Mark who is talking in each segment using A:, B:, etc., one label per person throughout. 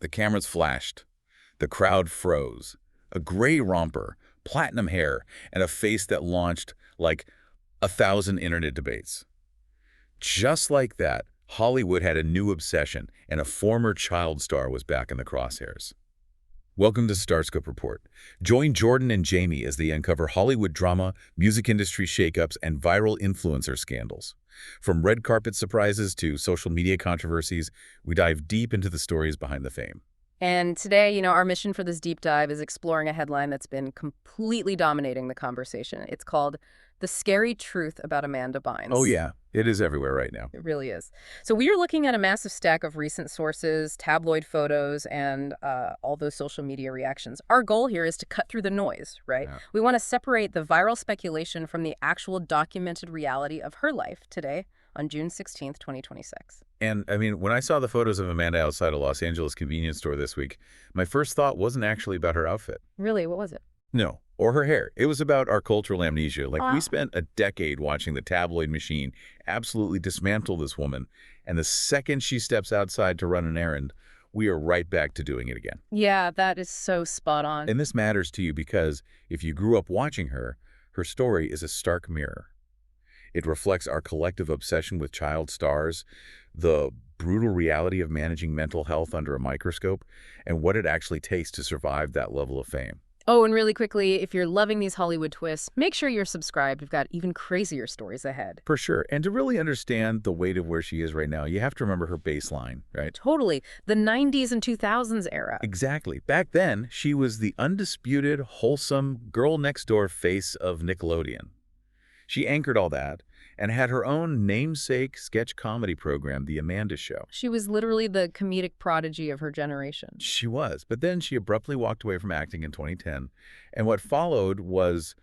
A: The cameras flashed. The crowd froze. A gray romper, platinum hair, and a face that launched like 1,000 internet debates. Just like that, Hollywood had a new obsession, and a former child star was back in the crosshairs. Welcome to Starscope Report. Join Jordan and Jamie as they uncover Hollywood drama, music industry shakeups, and viral influencer scandals. From red carpet surprises to social media controversies, we dive deep into the stories behind the fame.
B: And today, our mission for this deep dive is exploring a headline that's been completely dominating the conversation. It's called "The Scary Truth About Amanda Bynes."
A: Oh yeah, it is everywhere right now.
B: It really is. So we are looking at a massive stack of recent sources, tabloid photos, and all those social media reactions. Our goal here is to cut through the noise, right?
A: Yeah.
B: We want to separate the viral speculation from the actual documented reality of her life today on June 16th, 2026.
A: And I mean, when I saw the photos of Amanda outside a Los Angeles convenience store this week, my first thought wasn't actually about her outfit.
B: Really? What was it?
A: No, or her hair. It was about our cultural amnesia. Like,
B: Wow.
A: we spent a decade watching the tabloid machine absolutely dismantle this woman, and the second she steps outside to run an errand, we are right back to doing it again.
B: Yeah, that is so spot on.
A: And this matters to you because if you grew up watching her, her story is a stark mirror. It reflects our collective obsession with child stars, the brutal reality of managing mental health under a microscope, and what it actually takes to survive that level of fame.
B: Oh, and really quickly, if you're loving these Hollywood twists, make sure you're subscribed. We've got even crazier stories ahead.
A: For sure. And to really understand the weight of where she is right now, you have to remember her baseline, right?
B: Totally. The 90s and 2000s era.
A: Exactly. Back then, she was the undisputed, wholesome, girl-next-door face of Nickelodeon. She anchored all that and had her own namesake sketch comedy program, The Amanda Show.
B: She was literally the comedic prodigy of her generation.
A: She was, but then she abruptly walked away from acting in 2010, and what followed was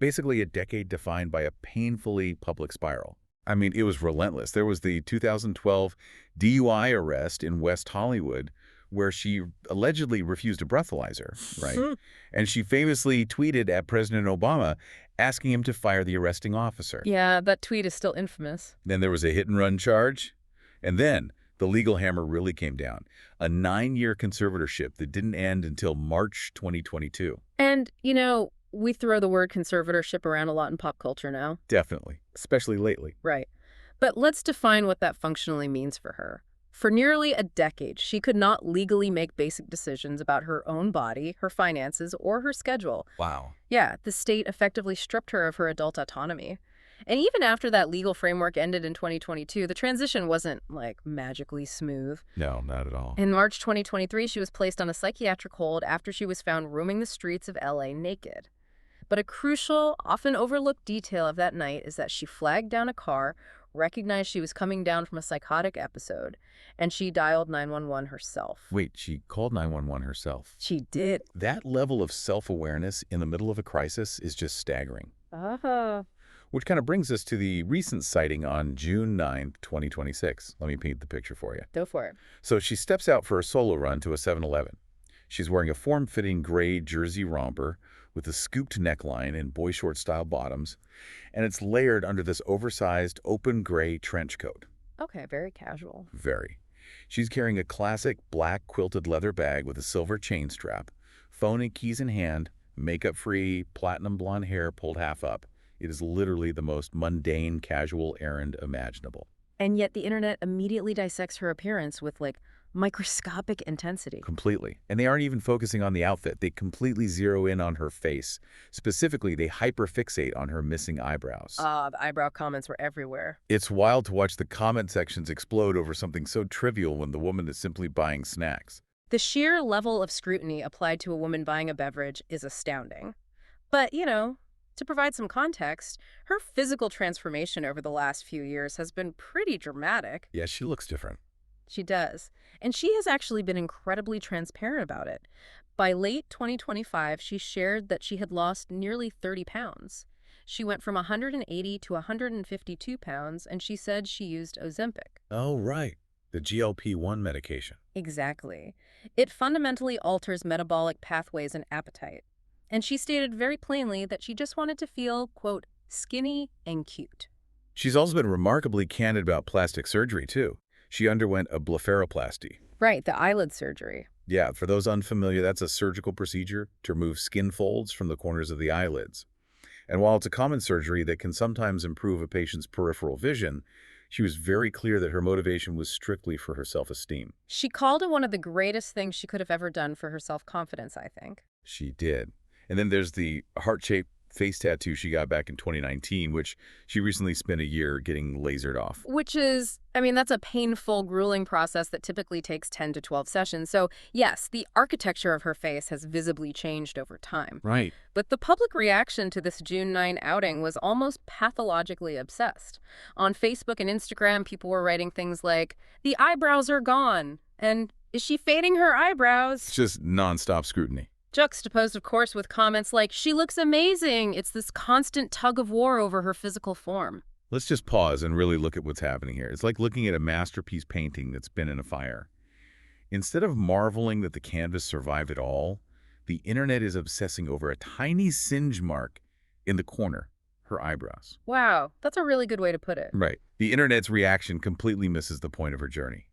A: basically a decade defined by a painfully public spiral. I mean, it was relentless. There was the 2012 DUI arrest in West Hollywood, where she allegedly refused a breathalyzer, right? And she famously tweeted at President Obama asking him to fire the arresting officer.
B: Yeah, that tweet is still infamous.
A: Then there was a hit-and-run charge, and then the legal hammer really came down. A 9-year conservatorship that didn't end until March 2022.
B: And, we throw the word conservatorship around a lot in pop culture now.
A: Definitely, especially lately.
B: Right. But let's define what that functionally means for her. For nearly a decade, she could not legally make basic decisions about her own body, her finances, or her schedule.
A: Wow.
B: Yeah, the state effectively stripped her of her adult autonomy. And even after that legal framework ended in 2022, the transition wasn't, magically smooth.
A: No, not at all.
B: In March 2023, she was placed on a psychiatric hold after she was found roaming the streets of LA naked. But a crucial, often overlooked detail of that night is that she flagged down a car, recognized she was coming down from a psychotic episode, and she dialed 911 herself.
A: Wait, she called 911 herself?
B: She did.
A: That level of self-awareness in the middle of a crisis is just staggering. Which kind of brings us to the recent sighting on June 9th, 2026. Let me paint the picture for you.
B: Go for it.
A: So she steps out for a solo run to a 7-Eleven. She's wearing a form-fitting gray jersey romper with a scooped neckline and boy short style bottoms, and it's layered under this oversized open gray trench coat.
B: Okay, very casual.
A: Very. She's carrying a classic black quilted leather bag with a silver chain strap, phone and keys in hand, makeup-free, platinum blonde hair pulled half up. It is literally the most mundane, casual errand imaginable.
B: And yet the internet immediately dissects her appearance with, microscopic intensity.
A: Completely. And they aren't even focusing on the outfit. They completely zero in on her face. Specifically, they hyperfixate on her missing eyebrows.
B: The eyebrow comments were everywhere.
A: It's wild to watch the comment sections explode over something so trivial when the woman is simply buying snacks.
B: The sheer level of scrutiny applied to a woman buying a beverage is astounding. But, to provide some context, her physical transformation over the last few years has been pretty dramatic.
A: Yeah, she looks different.
B: She does. And she has actually been incredibly transparent about it. By late 2025, she shared that she had lost nearly 30 pounds. She went from 180 to 152 pounds, and she said she used Ozempic.
A: Oh, right. The GLP-1 medication.
B: Exactly. It fundamentally alters metabolic pathways and appetite. And she stated very plainly that she just wanted to feel, quote, skinny and cute.
A: She's also been remarkably candid about plastic surgery, too. She underwent a blepharoplasty.
B: Right, the eyelid surgery.
A: Yeah, for those unfamiliar, that's a surgical procedure to remove skin folds from the corners of the eyelids. And while it's a common surgery that can sometimes improve a patient's peripheral vision, she was very clear that her motivation was strictly for her self-esteem.
B: She called it one of the greatest things she could have ever done for her self-confidence, I think.
A: She did. And then there's the heart-shaped face tattoo she got back in 2019, which she recently spent a year getting lasered off.
B: Which is, I mean, that's a painful, grueling process that typically takes 10 to 12 sessions. So, yes, the architecture of her face has visibly changed over time.
A: Right.
B: But the public reaction to this June 9 outing was almost pathologically obsessed. On Facebook and Instagram, people were writing things like, "The eyebrows are gone," and "Is she fading her eyebrows?"
A: It's just nonstop scrutiny.
B: Juxtaposed, of course, with comments like, "She looks amazing." It's this constant tug of war over her physical form.
A: Let's just pause and really look at what's happening here. It's like looking at a masterpiece painting that's been in a fire. Instead of marveling that the canvas survived it all, the internet is obsessing over a tiny singe mark in the corner, her eyebrows.
B: Wow, that's a really good way to put it.
A: Right. The internet's reaction completely misses the point of her journey.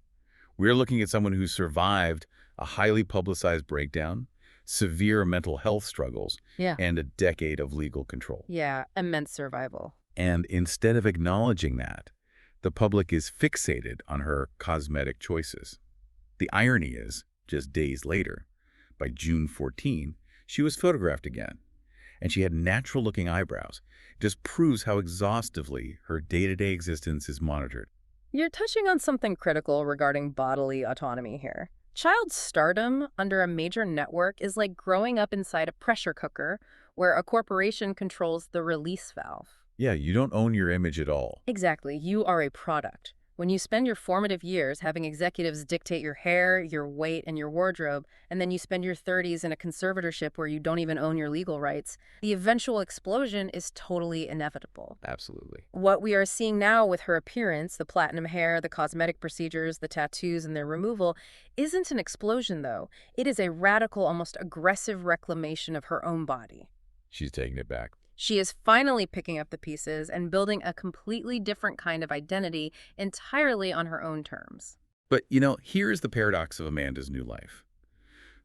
A: We're looking at someone who survived a highly publicized breakdown, severe mental health struggles,
B: Yeah.
A: and a decade of legal control.
B: Yeah, immense survival.
A: And instead of acknowledging that, the public is fixated on her cosmetic choices. The irony is, just days later, by June 14, she was photographed again, and she had natural-looking eyebrows. It just proves how exhaustively her day-to-day existence is monitored.
B: You're touching on something critical regarding bodily autonomy here. Child stardom under a major network is like growing up inside a pressure cooker where a corporation controls the release valve.
A: Yeah, you don't own your image at all.
B: Exactly. You are a product. When you spend your formative years having executives dictate your hair, your weight, and your wardrobe, and then you spend your 30s in a conservatorship where you don't even own your legal rights, the eventual explosion is totally inevitable.
A: Absolutely.
B: What we are seeing now with her appearance, the platinum hair, the cosmetic procedures, the tattoos, and their removal, isn't an explosion, though. It is a radical, almost aggressive reclamation of her own body.
A: She's taking it back.
B: She is finally picking up the pieces and building a completely different kind of identity entirely on her own terms.
A: But, here's the paradox of Amanda's new life.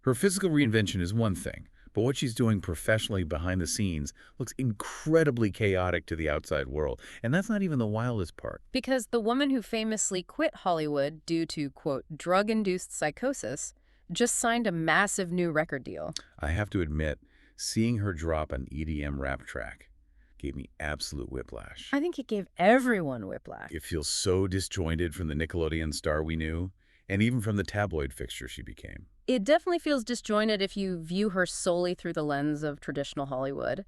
A: Her physical reinvention is one thing, but what she's doing professionally behind the scenes looks incredibly chaotic to the outside world. And that's not even the wildest part.
B: Because the woman who famously quit Hollywood due to, quote, drug-induced psychosis just signed a massive new record deal.
A: I have to admit, seeing her drop an EDM rap track gave me absolute whiplash.
B: I think it gave everyone whiplash.
A: It feels so disjointed from the Nickelodeon star we knew, and even from the tabloid fixture she became.
B: It definitely feels disjointed if you view her solely through the lens of traditional Hollywood.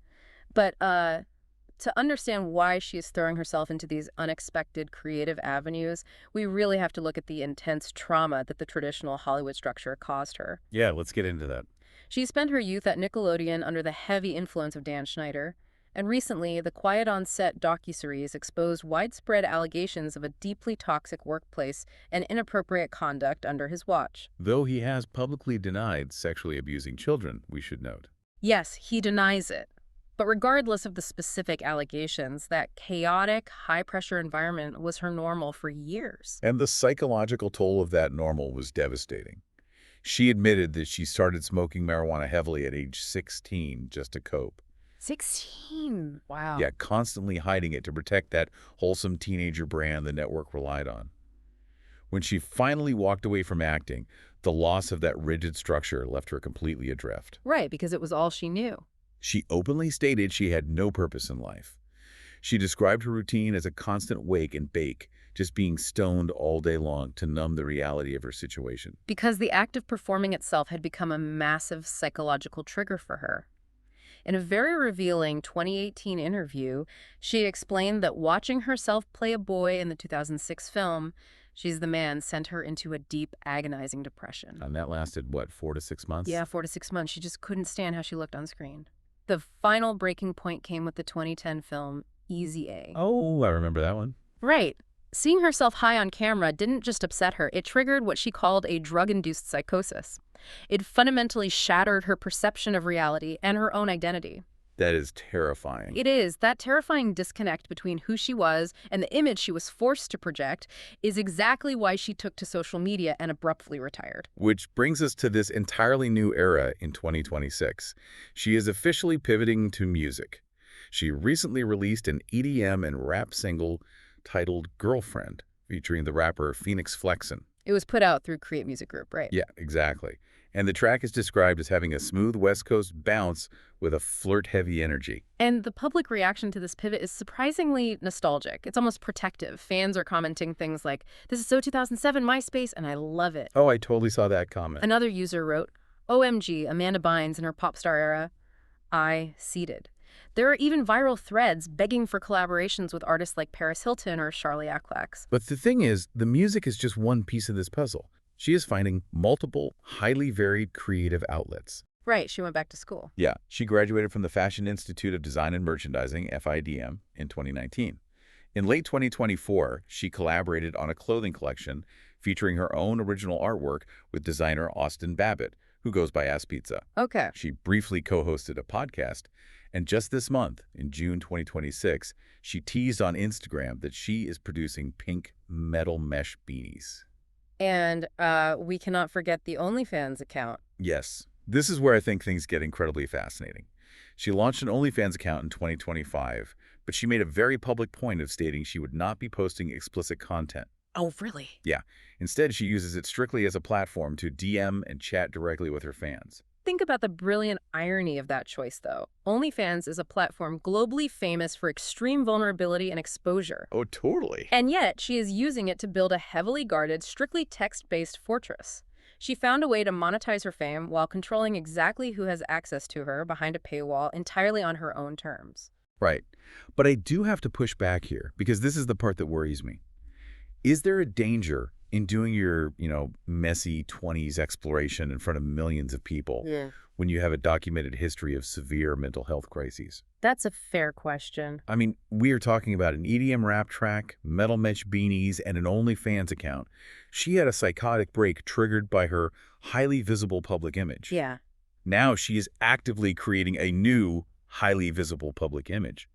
B: But to understand why she is throwing herself into these unexpected creative avenues, we really have to look at the intense trauma that the traditional Hollywood structure caused her.
A: Yeah, let's get into that.
B: She spent her youth at Nickelodeon under the heavy influence of Dan Schneider, and recently the Quiet on Set docuseries exposed widespread allegations of a deeply toxic workplace and inappropriate conduct under his watch.
A: Though he has publicly denied sexually abusing children, we should note.
B: Yes, he denies it. But regardless of the specific allegations, that chaotic, high-pressure environment was her normal for years.
A: And the psychological toll of that normal was devastating. She admitted that she started smoking marijuana heavily at age 16 just to cope.
B: 16? Wow.
A: Yeah, constantly hiding it to protect that wholesome teenager brand the network relied on. When she finally walked away from acting, the loss of that rigid structure left her completely adrift.
B: Right, because it was all she knew.
A: She openly stated she had no purpose in life. She described her routine as a constant wake and bake, just being stoned all day long to numb the reality of her situation.
B: Because the act of performing itself had become a massive psychological trigger for her. In a very revealing 2018 interview, she explained that watching herself play a boy in the 2006 film, She's the Man, sent her into a deep, agonizing depression.
A: And that lasted, what, 4 to 6 months?
B: Yeah, 4 to 6 months. She just couldn't stand how she looked on screen. The final breaking point came with the 2010 film, Easy A.
A: Oh, I remember that one.
B: Right. Seeing herself high on camera didn't just upset her, it triggered what she called a drug-induced psychosis. It fundamentally shattered her perception of reality and her own identity.
A: That is terrifying.
B: It is. That terrifying disconnect between who she was and the image she was forced to project is exactly why she took to social media and abruptly retired.
A: Which brings us to this entirely new era in 2026. She is officially pivoting to music. She recently released an EDM and rap single titled Girlfriend, featuring the rapper Phoenix Flexin.
B: It was put out through Create Music Group, right?
A: Yeah, exactly. And the track is described as having a smooth West Coast bounce with a flirt-heavy energy.
B: And the public reaction to this pivot is surprisingly nostalgic. It's almost protective. Fans are commenting things like, "This is so 2007 MySpace, and I love it."
A: Oh, I totally saw that comment.
B: Another user wrote, "OMG, Amanda Bynes in her pop star era. I seated." There are even viral threads begging for collaborations with artists like Paris Hilton or Charlie XCX.
A: But the thing is, the music is just one piece of this puzzle. She is finding multiple, highly varied creative outlets.
B: Right, she went back to school.
A: Yeah, she graduated from the Fashion Institute of Design and Merchandising, FIDM, in 2019. In late 2024, she collaborated on a clothing collection featuring her own original artwork with designer Austin Babbitt, who goes by Ass Pizza.
B: Okay.
A: She briefly co-hosted a podcast, and just this month, in June 2026, she teased on Instagram that she is producing pink metal mesh beanies.
B: And we cannot forget the OnlyFans account.
A: Yes, this is where I think things get incredibly fascinating. She launched an OnlyFans account in 2025, but she made a very public point of stating she would not be posting explicit content.
B: Oh, really?
A: Yeah, instead she uses it strictly as a platform to DM and chat directly with her fans.
B: Think about the brilliant irony of that choice, though. OnlyFans is a platform globally famous for extreme vulnerability and exposure.
A: Oh, totally.
B: And yet, she is using it to build a heavily guarded, strictly text-based fortress. She found a way to monetize her fame while controlling exactly who has access to her behind a paywall entirely on her own terms.
A: Right. But I do have to push back here, because this is the part that worries me. Is there a danger in doing your, messy 20s exploration in front of millions of people when you have a documented history of severe mental health crises?
B: That's a fair question.
A: I mean, we are talking about an EDM rap track, metal mesh beanies, and an OnlyFans account. She had a psychotic break triggered by her highly visible public image.
B: Yeah.
A: Now she is actively creating a new, highly visible public image.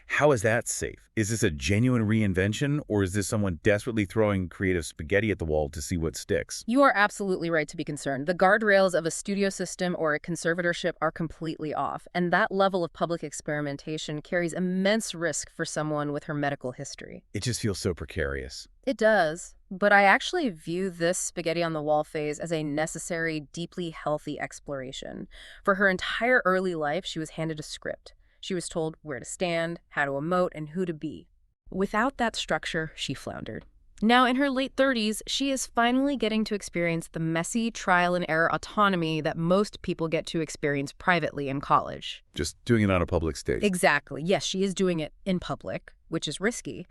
A: How is that safe? Is this a genuine reinvention, or is this someone desperately throwing creative spaghetti at the wall to see what sticks?
B: You are absolutely right to be concerned. The guardrails of a studio system or a conservatorship are completely off, and that level of public experimentation carries immense risk for someone with her medical history.
A: It just feels so precarious.
B: It does, but I actually view this spaghetti on the wall phase as a necessary, deeply healthy exploration. For her entire early life, she was handed a script. She was told where to stand, how to emote, and who to be. Without that structure, she floundered. Now, in her late 30s, she is finally getting to experience the messy trial-and-error autonomy that most people get to experience privately in college.
A: Just doing it on a public stage.
B: Exactly. Yes, she is doing it in public, which is risky.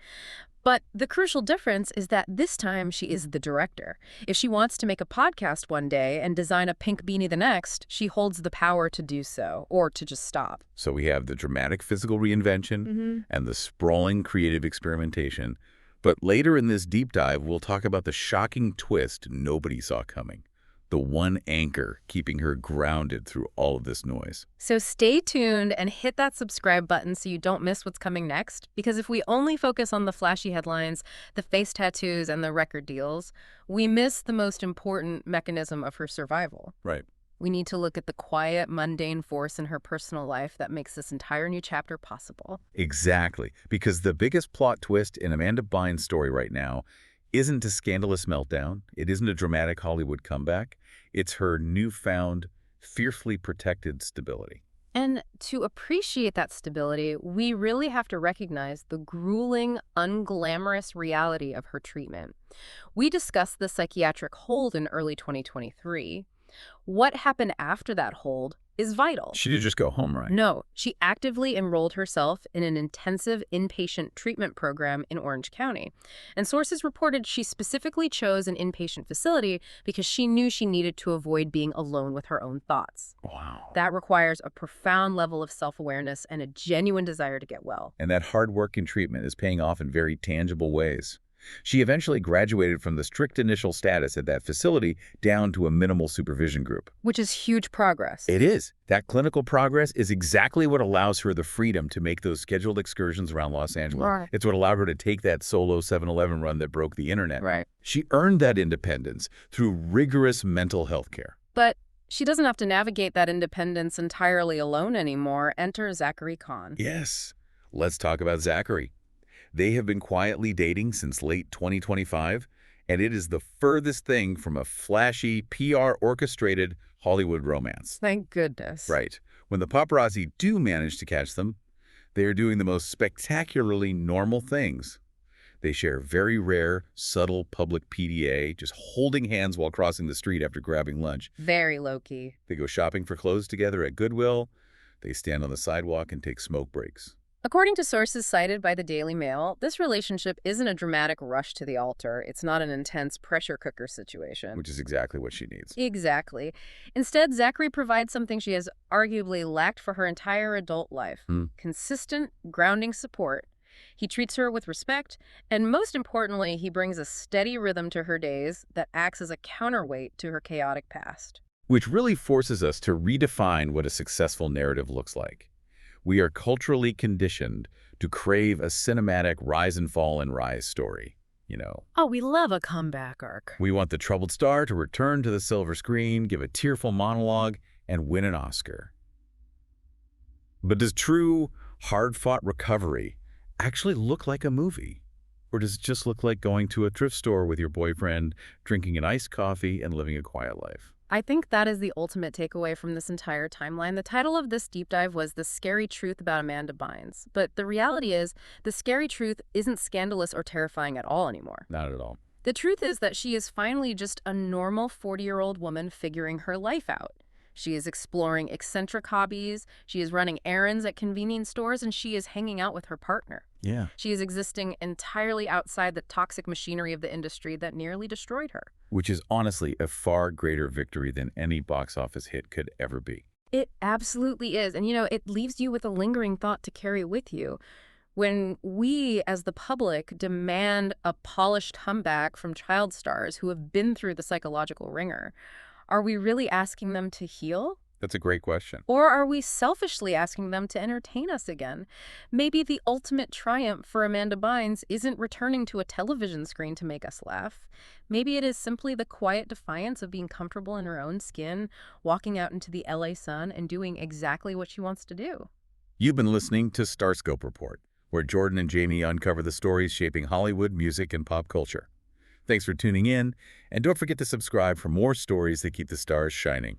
B: But the crucial difference is that this time she is the director. If she wants to make a podcast one day and design a pink beanie the next, she holds the power to do so, or to just stop.
A: So we have the dramatic physical reinvention and the sprawling creative experimentation. But later in this deep dive, we'll talk about the shocking twist nobody saw coming. The one anchor keeping her grounded through all of this noise.
B: So stay tuned and hit that subscribe button so you don't miss what's coming next. Because if we only focus on the flashy headlines, the face tattoos, and the record deals, we miss the most important mechanism of her survival.
A: Right.
B: We need to look at the quiet, mundane force in her personal life that makes this entire new chapter possible.
A: Exactly. Because the biggest plot twist in Amanda Bynes' story right now isn't a scandalous meltdown. It isn't a dramatic Hollywood comeback. It's her newfound, fiercely protected stability.
B: And to appreciate that stability, we really have to recognize the grueling, unglamorous reality of her treatment. We discussed the psychiatric hold in early 2023. What happened after that hold is vital.
A: She did just go home, right?
B: No, she actively enrolled herself in an intensive inpatient treatment program in Orange County. And sources reported she specifically chose an inpatient facility because she knew she needed to avoid being alone with her own thoughts.
A: Wow.
B: That requires a profound level of self-awareness and a genuine desire to get well.
A: And that hard work and treatment is paying off in very tangible ways. She eventually graduated from the strict initial status at that facility down to a minimal supervision group.
B: Which is huge progress.
A: It is. That clinical progress is exactly what allows her the freedom to make those scheduled excursions around Los Angeles.
B: Right.
A: It's what allowed her to take that solo 7-Eleven run that broke the internet.
B: Right.
A: She earned that independence through rigorous mental health care.
B: But she doesn't have to navigate that independence entirely alone anymore. Enter Zachary Khan.
A: Yes. Let's talk about Zachary. They have been quietly dating since late 2025, and it is the furthest thing from a flashy, PR-orchestrated Hollywood romance.
B: Thank goodness.
A: Right. When the paparazzi do manage to catch them, they are doing the most spectacularly normal things. They share very rare, subtle public PDA, just holding hands while crossing the street after grabbing lunch.
B: Very low-key.
A: They go shopping for clothes together at Goodwill. They stand on the sidewalk and take smoke breaks.
B: According to sources cited by the Daily Mail, this relationship isn't a dramatic rush to the altar. It's not an intense pressure cooker situation.
A: Which is exactly what she needs.
B: Exactly. Instead, Zachary provides something she has arguably lacked for her entire adult life. Consistent, grounding support. He treats her with respect, and most importantly, he brings a steady rhythm to her days that acts as a counterweight to her chaotic past.
A: Which really forces us to redefine what a successful narrative looks like. We are culturally conditioned to crave a cinematic rise and fall and rise story, you know.
B: Oh, we love a comeback arc.
A: We want the troubled star to return to the silver screen, give a tearful monologue, and win an Oscar. But does true, hard-fought recovery actually look like a movie? Or does it just look like going to a thrift store with your boyfriend, drinking an iced coffee, and living a quiet life?
B: I think that is the ultimate takeaway from this entire timeline. The title of this deep dive was The Scary Truth About Amanda Bynes. But the reality is, the scary truth isn't scandalous or terrifying at all anymore.
A: Not at all.
B: The truth is that she is finally just a normal 40-year-old woman figuring her life out. She is exploring eccentric hobbies, she is running errands at convenience stores, and she is hanging out with her partner.
A: Yeah.
B: She is existing entirely outside the toxic machinery of the industry that nearly destroyed her.
A: Which is honestly a far greater victory than any box office hit could ever be.
B: It absolutely is. And, it leaves you with a lingering thought to carry with you. When we, as the public, demand a polished comeback from child stars who have been through the psychological ringer, are we really asking them to heal?
A: That's a great question.
B: Or are we selfishly asking them to entertain us again? Maybe the ultimate triumph for Amanda Bynes isn't returning to a television screen to make us laugh. Maybe it is simply the quiet defiance of being comfortable in her own skin, walking out into the LA sun and doing exactly what she wants to do.
A: You've been listening to Starscope Report, where Jordan and Jamie uncover the stories shaping Hollywood, music, and pop culture. Thanks for tuning in, and don't forget to subscribe for more stories that keep the stars shining.